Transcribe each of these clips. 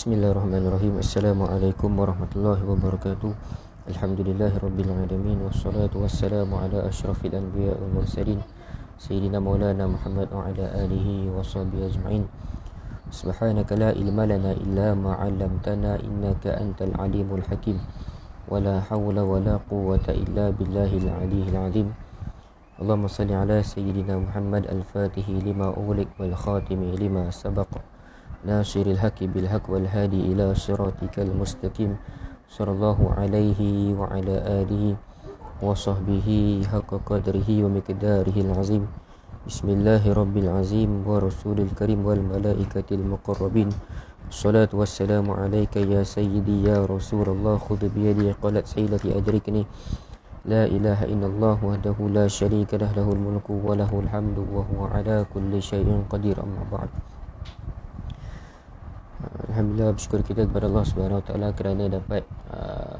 Bismillahirrahmanirrahim. Assalamualaikum warahmatullahi wabarakatuh. Alhamdulillahirabbil alamin wassalatu wassalamu ala asyrafil anbiya'i wal mursalin sayyidina maulana Muhammad wa ala alihi washabbihi ajma'in. Subhanaka la ilma lana illa ma 'allamtana innaka antal alimul hakim. Wala haula wala quwwata illa billahil aliyyil azim. Allahumma salli ala sayyidina Muhammad al-Fatihi lima ughliq wal khatimi lima sabaq. Nasiril haqqi bil haqq wal hadi ila siratikal mustaqim. Sallallahu alaihi wa ala alihi wa sahbihi haqqa qadrihi wa miqdarihil azim. Bismillahirabbil azim wa rasulil karim wal malaikatil muqarrabin. Salatu wassalamu alayka ya sayyidi ya Rasulullah, khudh bi yadi qalat sayyidati adrikni. La ilaha illallah wahdahu la syarika lah, lahul mulku wa lahul hamdu wa huwa ala kulli syai'in qadir. Amma ba'd. Alhamdulillah, bersyukur kita kepada Allah Subhanahu Wa Taala kerana dapat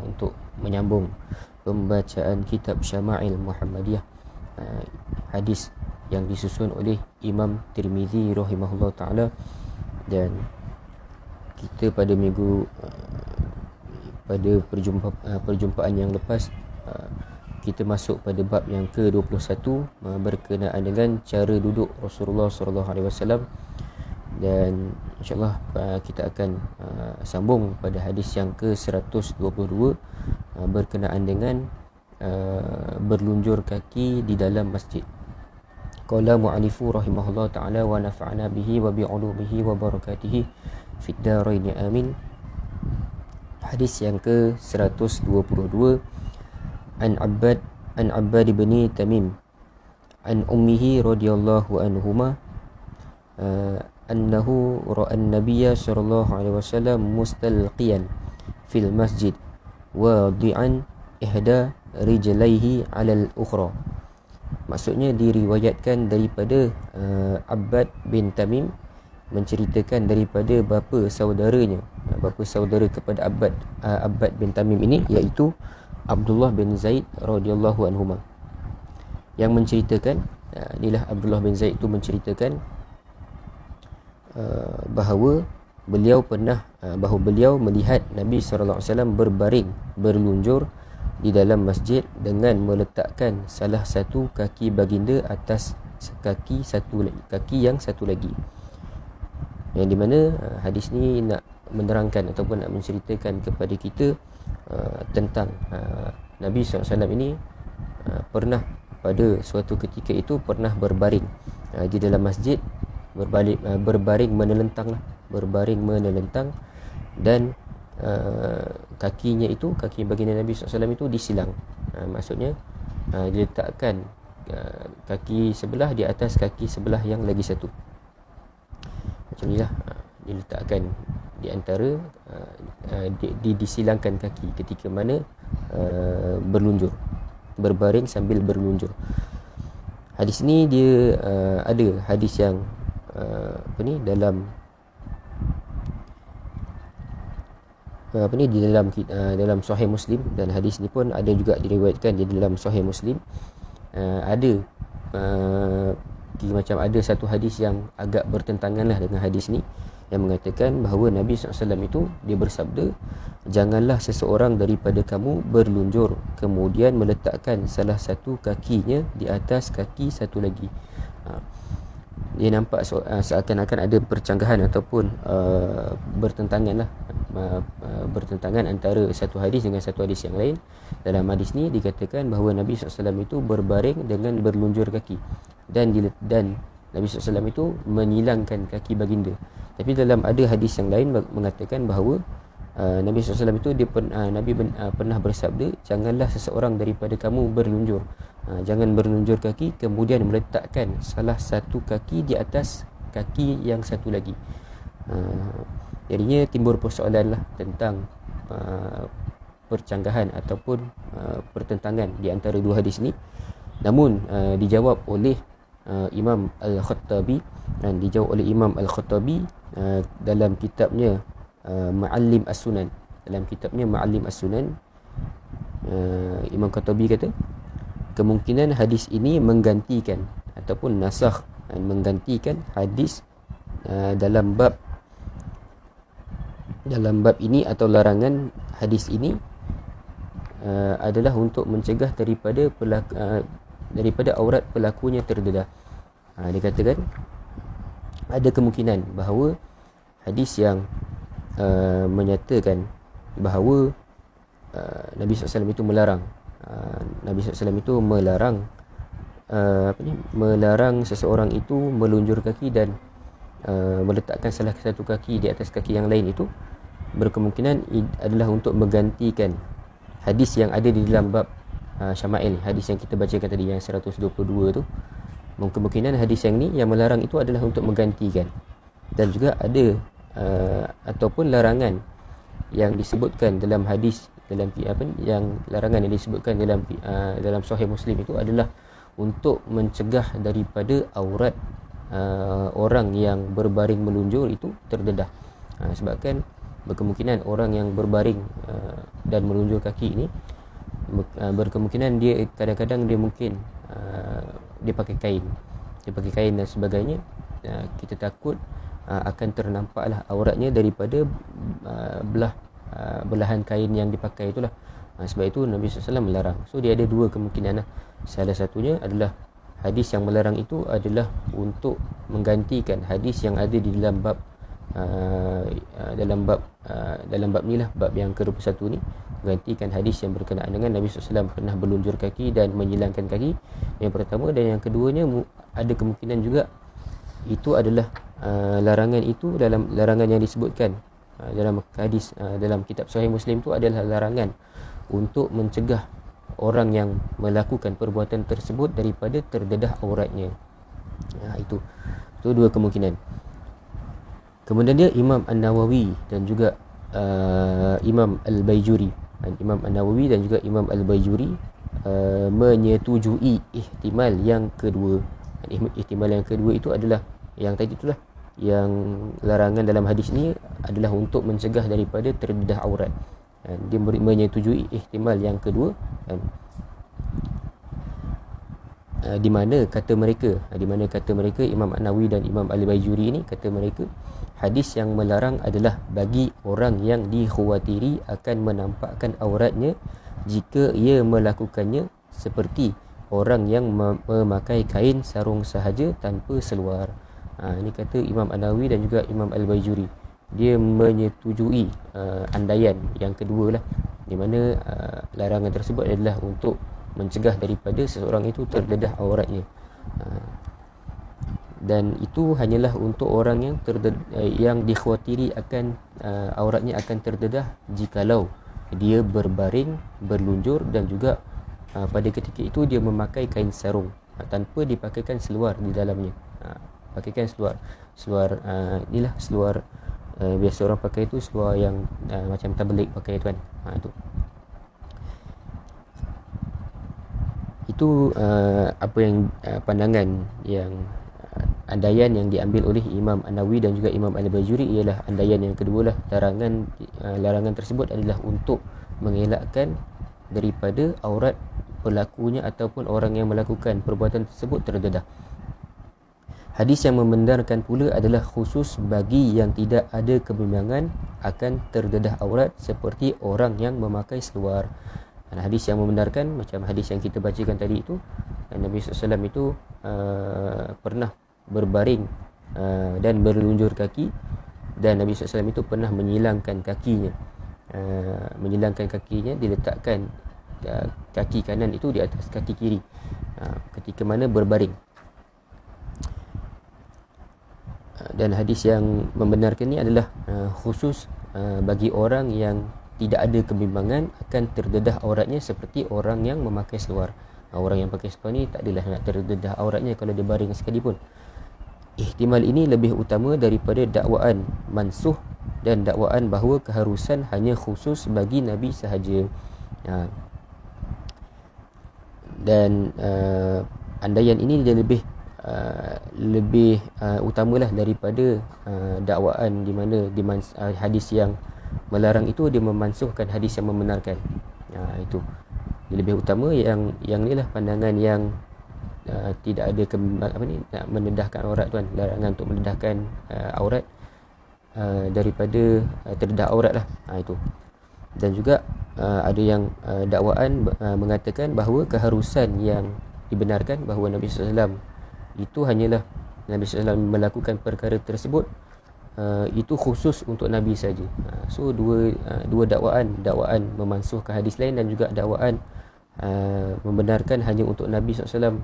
untuk menyambung pembacaan kitab Syama'il Muhammadiyah, hadis yang disusun oleh Imam Tirmizi rahimahullah taala. Dan kita pada minggu pada perjumpaan yang lepas kita masuk pada bab yang ke-21 berkenaan dengan cara duduk Rasulullah sallallahu alaihi wasallam. Dan insyaAllah kita akan sambung pada hadis yang ke-122 berkenaan dengan berlunjur kaki di dalam masjid. Qala mu'alifu rahimahullah ta'ala wa nafa'ana bihi wa bi'ulumihi wa barakatihi fid daraini amin. Hadis yang ke-122, an Abbad bin Tamim an ummihi radhiyallahu anhuma annahu ra'a an-nabiyya sallallahu alaihi wasallam mustalqiyan fil masjid wadi'an ihda rijlaihi 'ala al-ukhra. Maksudnya diriwayatkan daripada Abbad bin Tamim menceritakan daripada bapa saudaranya, bapa saudara kepada Abbad bin Tamim ini, iaitu Abdullah bin Zaid radhiyallahu anhuma, yang menceritakan, inilah Abdullah bin Zaid itu menceritakan bahawa beliau melihat Nabi SAW berbaring berlunjur di dalam masjid dengan meletakkan salah satu kaki baginda atas kaki yang satu lagi. Yang di mana hadis ni nak menerangkan ataupun nak menceritakan kepada kita tentang Nabi SAW ini pernah pada suatu ketika itu pernah berbaring di dalam masjid, berbaring menelentang dan kakinya itu, kaki baginda Nabi SAW itu disilang. Maksudnya diletakkan kaki sebelah di atas kaki sebelah yang lagi satu. Macam inilah, diletakkan di antara disilangkan kaki ketika mana berlunjur, berbaring sambil berlunjur. Hadis ni dia ada hadis yang dalam Sahih Muslim, dan hadis ni pun ada juga diriwayatkan di dalam Sahih Muslim. Ada macam ada satu hadis yang agak bertentangan lah dengan hadis ni, yang mengatakan bahawa Nabi SAW itu dia bersabda, janganlah seseorang daripada kamu berlunjur kemudian meletakkan salah satu kakinya di atas kaki satu lagi. Dia nampak seakan-akan ada percanggahan ataupun bertentangan antara satu hadis dengan satu hadis yang lain. Dalam hadis ni dikatakan bahawa Nabi SAW itu berbaring dengan berlunjur kaki, dan Nabi SAW itu menyilangkan kaki baginda. Tapi dalam ada hadis yang lain mengatakan bahawa Nabi SAW itu pernah bersabda, janganlah seseorang daripada kamu berlunjur, jangan berlunjur kaki kemudian meletakkan salah satu kaki di atas kaki yang satu lagi. Jadinya timbul persoalan lah tentang percanggahan ataupun pertentangan di antara dua hadis ni. Namun dijawab oleh Imam Al-Khattabi, dan dijawab oleh Imam Al-Khattabi dalam kitabnya Ma'allim As-Sunan. Dalam kitabnya Ma'allim As-Sunan, Imam Khattabi kata kemungkinan hadis ini menggantikan ataupun nasakh, menggantikan hadis dalam bab dalam bab ini atau larangan hadis ini adalah untuk mencegah daripada aurat pelakunya terdedah. Dikatakan ada kemungkinan bahawa hadis yang menyatakan bahawa Nabi SAW itu melarang Nabi SAW itu melarang seseorang itu melunjur kaki dan meletakkan salah satu kaki di atas kaki yang lain, itu berkemungkinan adalah untuk menggantikan hadis yang ada di dalam bab Syama'il, hadis yang kita bacakan tadi yang 122 tu. Kemungkinan hadis yang ni yang melarang itu adalah untuk menggantikan. Dan juga ada ataupun larangan yang disebutkan dalam hadis, yang larangan yang disebutkan dalam Sahih Muslim itu adalah untuk mencegah daripada aurat orang yang berbaring melunjur itu terdedah. Sebabkan berkemungkinan orang yang berbaring dan melunjur kaki ini berkemungkinan dia kadang-kadang dia mungkin dia pakai kain dan sebagainya. Kita takut akan ternampaklah auratnya daripada belahan kain yang dipakai itulah. Sebab itu Nabi SAW melarang. So dia ada dua kemungkinan. Salah satunya adalah hadis yang melarang itu adalah untuk menggantikan hadis yang ada di dalam bab dalam bab ni lah, bab yang ke-21 ni, menggantikan hadis yang berkenaan dengan Nabi SAW pernah berlunjur kaki dan menyilangkan kaki, yang pertama. Dan yang keduanya ada kemungkinan juga itu adalah larangan itu dalam larangan yang disebutkan dalam hadis dalam kitab Sahih Muslim itu adalah larangan untuk mencegah orang yang melakukan perbuatan tersebut daripada terdedah auratnya. Itu dua kemungkinan. Kemudian dia Imam An-Nawawi dan juga Imam Al-Baijuri. Imam An-Nawawi dan juga Imam Al-Baijuri menyetujui ihtimal yang kedua. Ihtimal yang kedua itu adalah yang tadi itulah, yang larangan dalam hadis ni adalah untuk mencegah daripada terdedah aurat. Dia menyetujui ihtimal yang kedua, di mana kata mereka Imam An-Nawawi dan Imam Al-Baijuri ini, kata mereka hadis yang melarang adalah bagi orang yang dikhawatiri akan menampakkan auratnya jika ia melakukannya, seperti orang yang memakai kain sarung sahaja tanpa seluar. Ini kata Imam An-Nawawi dan juga Imam Al-Baijuri. Dia menyetujui andaian yang kedua lah, di mana larangan tersebut adalah untuk mencegah daripada seseorang itu terdedah auratnya. Dan itu hanyalah untuk orang yang dikhawatiri akan auratnya akan terdedah jikalau dia berbaring, berlunjur dan juga pada ketika itu dia memakai kain sarung tanpa dipakaikan seluar di dalamnya. Pakaikan seluar inilah seluar biasa orang pakai itu, seluar yang macam tabligh pakai tu kan. Itu apa yang pandangan yang andaian yang diambil oleh Imam An-Nawawi dan juga Imam Al-Baijuri ialah andaian yang kedua lah. Larangan tersebut adalah untuk mengelakkan daripada aurat pelakunya ataupun orang yang melakukan perbuatan tersebut terdedah. Hadis yang membenarkan pula adalah khusus bagi yang tidak ada kebimbangan akan terdedah aurat, seperti orang yang memakai seluar. Hadis yang membenarkan macam hadis yang kita bacakan tadi itu, Nabi SAW itu pernah berbaring dan berlunjur kaki, dan Nabi SAW itu pernah menyilangkan kakinya. Diletakkan kaki kanan itu di atas kaki kiri ketika mana berbaring. Dan hadis yang membenarkan ini adalah khusus bagi orang yang tidak ada kebimbangan akan terdedah auratnya, seperti orang yang memakai seluar. Orang yang pakai seluar ni tak adalah nak terdedah auratnya kalau dia baring sekalipun. Ihtimal ini lebih utama daripada dakwaan mansuh dan dakwaan bahawa keharusan hanya khusus bagi Nabi sahaja. Dan andaian ini dia lebih utamalah daripada dakwaan di mana hadis yang melarang itu dia memansuhkan hadis yang membenarkan. Itu dia lebih utama. Yang ni lah pandangan yang tidak ada nak mendedahkan aurat tuan, larangan untuk mendedahkan aurat daripada terdedah aurat lah. Itu. Dan juga ada yang dakwaan mengatakan bahawa keharusan yang dibenarkan bahawa Nabi SAW itu hanyalah Nabi SAW melakukan perkara tersebut itu khusus untuk Nabi saja. So dua dakwaan memansuhkan hadis lain dan juga dakwaan membenarkan hanya untuk Nabi SAW,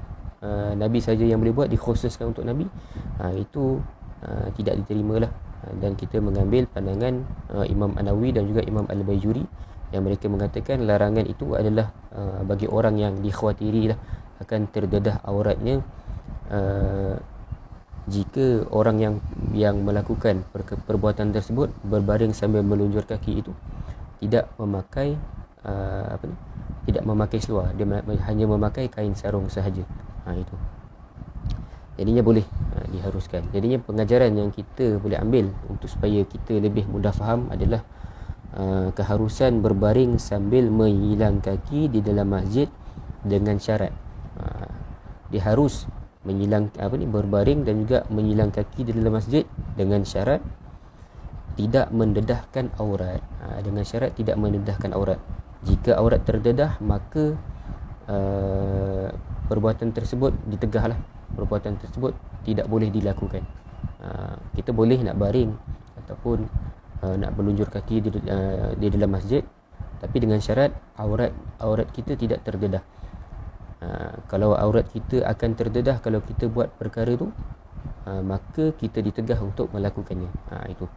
Nabi saja yang boleh buat, dikhususkan untuk Nabi. Itu tidak diterima lah. Dan kita mengambil pandangan Imam An-Nawawi dan juga Imam Al-Baijuri yang mereka mengatakan larangan itu adalah bagi orang yang dikhawatiri lah akan terdedah auratnya jika orang yang melakukan perbuatan tersebut berbaring sambil melunjur kaki itu tidak memakai tidak memakai seluar, dia hanya memakai kain sarung sahaja. Itu. Jadinya boleh diharuskan. Jadinya pengajaran yang kita boleh ambil untuk supaya kita lebih mudah faham adalah keharusan berbaring sambil menyilang kaki di dalam masjid dengan syarat dia harus menyilang berbaring dan juga menyilang kaki di dalam masjid dengan syarat tidak mendedahkan aurat. Dengan syarat tidak mendedahkan aurat. Jika aurat terdedah, maka perbuatan tersebut ditegahlah. Perbuatan tersebut tidak boleh dilakukan. Kita boleh nak baring ataupun nak berlunjur kaki di dalam masjid, tapi dengan syarat aurat kita tidak terdedah. Kalau aurat kita akan terdedah kalau kita buat perkara itu, maka kita ditegah untuk melakukannya. Itu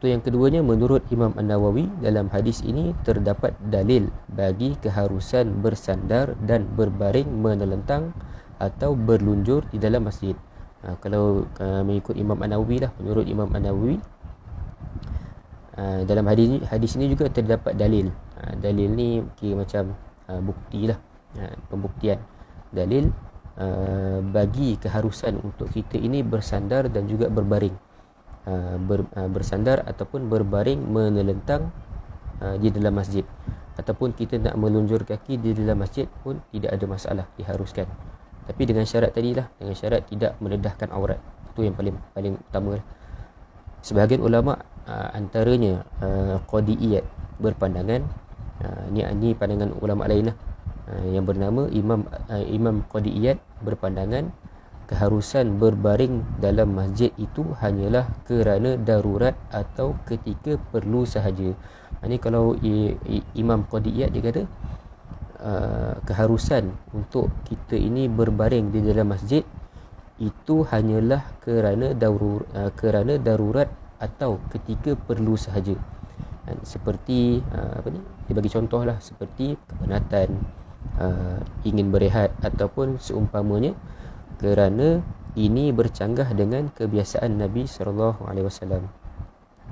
yang keduanya, menurut Imam An-Nawawi, dalam hadis ini terdapat dalil bagi keharusan bersandar dan berbaring menelentang atau berlunjur di dalam masjid. Kalau mengikut Imam An-Nawawi lah, menurut Imam An-Nawawi, dalam hadis ini juga terdapat dalil. Dalil ni kira macam bukti lah, pembuktian dalil bagi keharusan untuk kita ini bersandar dan juga berbaring, bersandar ataupun berbaring menelentang di dalam masjid, ataupun kita nak melunjur kaki di dalam masjid pun tidak ada masalah, diharuskan. Tapi dengan syarat tadilah, dengan syarat tidak mendedahkan aurat. Itu yang paling utama lah. Sebahagian ulama antaranya Qadi'iyat berpandangan, ni pandangan ulama lain lah, yang bernama Imam Qadi'iyat berpandangan keharusan berbaring dalam masjid itu hanyalah kerana darurat atau ketika perlu sahaja. Ini kalau Imam Qadi'iyat dia kata keharusan untuk kita ini berbaring di dalam masjid itu hanyalah kerana darurat atau ketika perlu sahaja. Seperti dia bagi contoh lah, seperti kepenatan, ingin berehat ataupun seumpamanya, kerana ini bercanggah dengan kebiasaan Nabi SAW.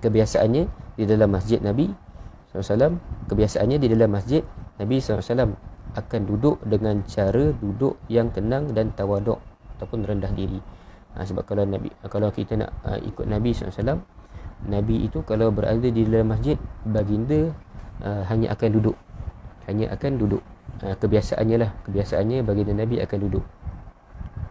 Kebiasaannya di dalam masjid Nabi SAW, kebiasaannya di dalam masjid Nabi SAW akan duduk dengan cara duduk yang tenang dan tawaduk ataupun rendah diri. Sebab kalau kita nak ikut Nabi SAW, Nabi itu kalau berada di dalam masjid, baginda hanya akan duduk. Kebiasaannya baginda Nabi akan duduk.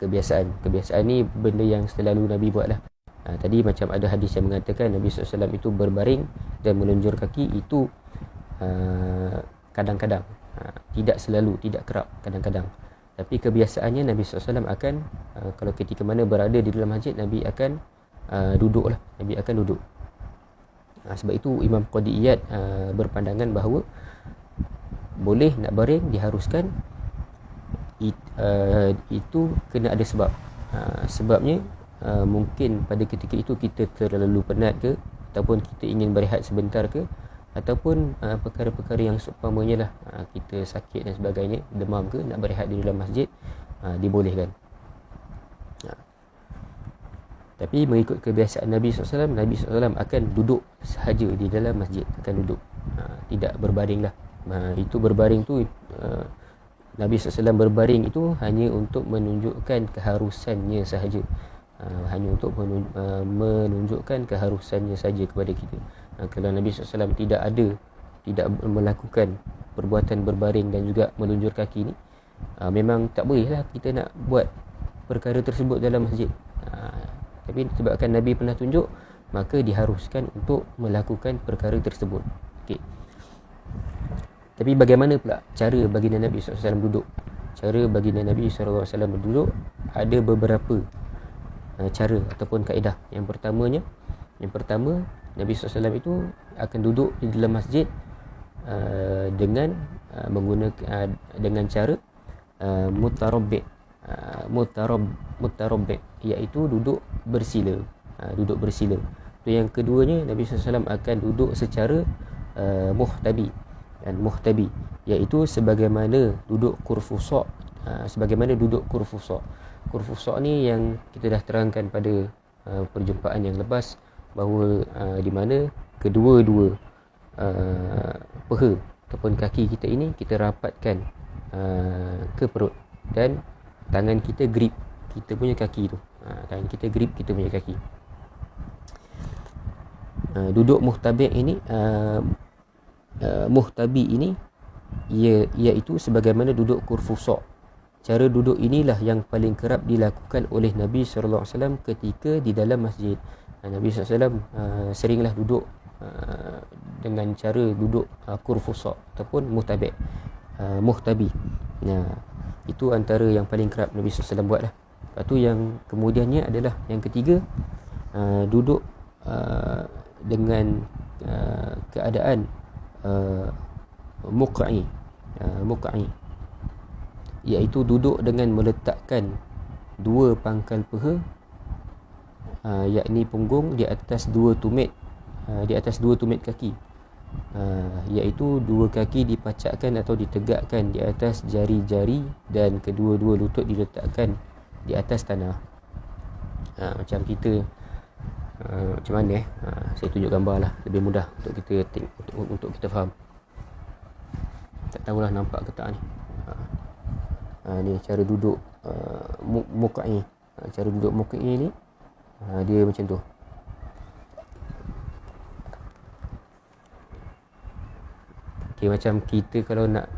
Kebiasaan ni benda yang selalu Nabi buat lah. Tadi macam ada hadis yang mengatakan Nabi SAW itu berbaring dan melunjur kaki itu kadang-kadang, tidak selalu, tidak kerap, kadang-kadang. Tapi kebiasaannya Nabi SAW akan kalau ketika mana berada di dalam masjid, Nabi akan duduk lah. Nabi akan duduk. Sebab itu Imam Qadi'iyat berpandangan bahawa boleh nak baring, diharuskan. Itu kena ada sebab. Sebabnya mungkin pada ketika itu kita terlalu penat ke, ataupun kita ingin berehat sebentar ke, ataupun perkara-perkara yang seumpamanya lah, kita sakit dan sebagainya, demam ke, nak berehat di dalam masjid, dibolehkan. Tapi mengikut kebiasaan Nabi SAW, Nabi SAW akan duduk sahaja di dalam masjid, akan duduk, tidak berbaring lah. Itu berbaring tu, Nabi SAW berbaring itu hanya untuk menunjukkan keharusannya sahaja, hanya untuk menunjukkan keharusannya saja kepada kita. Kalau Nabi SAW tidak melakukan perbuatan berbaring dan juga melunjur kaki ni, memang tak boleh lah kita nak buat perkara tersebut dalam masjid. Tapi sebabkan Nabi pernah tunjuk, maka diharuskan untuk melakukan perkara tersebut. Okey. Tapi bagaimana pula cara baginda Nabi SAW duduk? Cara baginda Nabi SAW duduk ada beberapa cara ataupun kaedah. Yang pertama Nabi SAW itu akan duduk di dalam masjid dengan menggunakan dengan cara mutarabbi', iaitu duduk bersila. Itu yang keduanya, Nabi SAW akan duduk secara muhtabi, iaitu sebagaimana duduk kurfusa. Kurfusa ni yang kita dah terangkan pada perjumpaan yang lepas, bahawa di mana kedua-dua peha ataupun kaki kita ini kita rapatkan ke perut, dan tangan kita grip kita punya kaki tu. Tangan kita grip kita punya kaki. Duduk muhtabi ini iaitu sebagaimana duduk kurfusa. Cara duduk inilah yang paling kerap dilakukan oleh Nabi SAW ketika di dalam masjid. Nabi SAW seringlah duduk dengan cara duduk kurfusa ataupun muhtabi. Itu antara yang paling kerap Nabi SAW buat lah. Lepas tu yang kemudiannya adalah yang ketiga, duduk dengan keadaan muq'i, iaitu duduk dengan meletakkan dua pangkal peha, yakni punggung di atas dua tumit kaki, iaitu dua kaki dipacakkan atau ditegakkan di atas jari-jari dan kedua-dua lutut diletakkan di atas tanah. Macam kita macam mana saya tunjuk gambar lah, lebih mudah untuk kita untuk kita faham. Tak tahulah nampak ke tak ni. Ni cara duduk muq'i. Cara duduk muq'i ni dia macam tu. Okay, macam kita kalau nak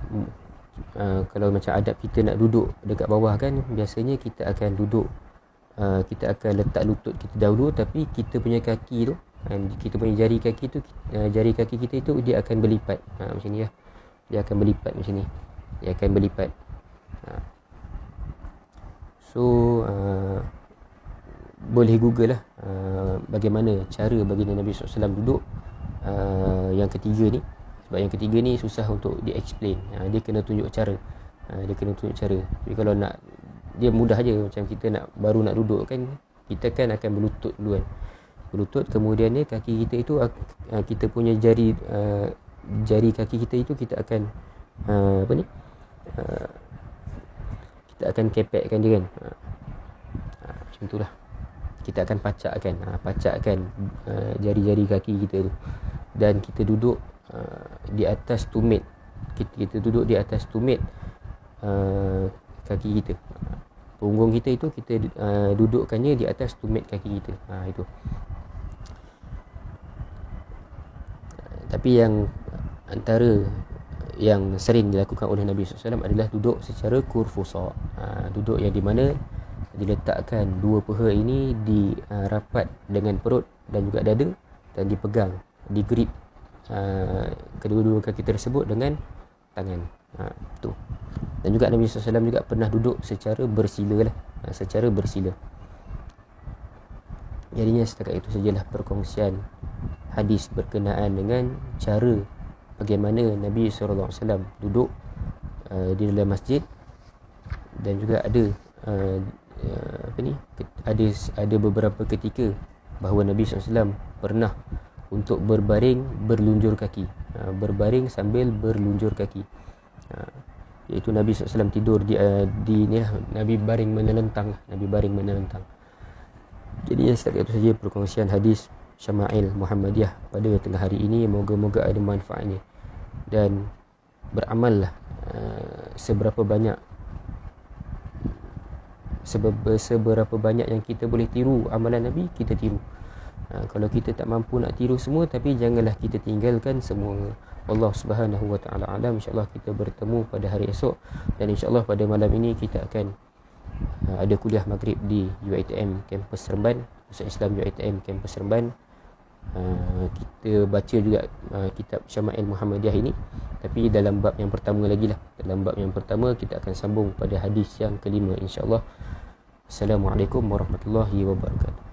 kalau macam adab kita nak duduk dekat bawah kan, biasanya kita akan duduk, kita akan letak lutut kita dahulu, tapi kita punya kaki tu, kita punya jari kaki tu, jari kaki kita itu dia akan berlipat macam ni lah. Dia akan berlipat macam ni. Dia akan berlipat. So boleh google lah bagaimana cara baginda Nabi SAW duduk yang ketiga ni. Sebab yang ketiga ni susah untuk di-explain. Dia kena tunjuk cara. Tapi kalau nak, dia mudah je. Macam kita baru nak duduk kan, kita kan akan berlutut dulu kan. Berlutut, kemudian ni kaki kita itu, kita punya jari kaki kita itu kita akan kita akan kepekkan dia kan. Macam itulah. Kita akan pacakkan jari-jari kaki kita tu, dan kita duduk di atas tumit. Kita duduk di atas tumit kaki kita. Punggung kita itu kita dudukkannya di atas tumit kaki kita. Itu. Tapi yang antara yang sering dilakukan oleh Nabi SAW adalah duduk secara kurfusa. Duduk yang di mana diletakkan dua peha ini di rapat dengan perut dan juga dada, dan dipegang, digrip kedua-dua kaki tersebut dengan tangan. Tu. Dan juga Nabi SAW juga pernah duduk secara bersila lah. Secara bersila. Jadinya setakat itu sajalah perkongsian hadis berkenaan dengan cara bagaimana Nabi SAW duduk di dalam masjid, dan juga ada ada beberapa ketika bahawa Nabi SAW pernah untuk berbaring berlunjur kaki, berbaring sambil berlunjur kaki, iaitu Nabi SAW tidur di Nabi baring menelentang. Jadi setakat itu saja perkongsian hadis Syama'il Muhammadiyah pada tengah hari ini. Moga-moga ada manfaatnya, dan beramallah seberapa banyak yang kita boleh tiru amalan Nabi, kita tiru. Kalau kita tak mampu nak tiru semua, tapi janganlah kita tinggalkan semua. Allah Subhanahu wa taala alam. InsyaAllah kita bertemu pada hari esok, dan insyaAllah pada malam ini kita akan ada kuliah maghrib di UiTM kampus Seremban, Pusat Islam UiTM kampus Seremban. kita baca juga kitab Syama'il Muhammadiyah ini, tapi dalam bab yang pertama lagi lah. Dalam bab yang pertama kita akan sambung pada hadis yang kelima, insya-Allah. Assalamualaikum warahmatullahi wabarakatuh.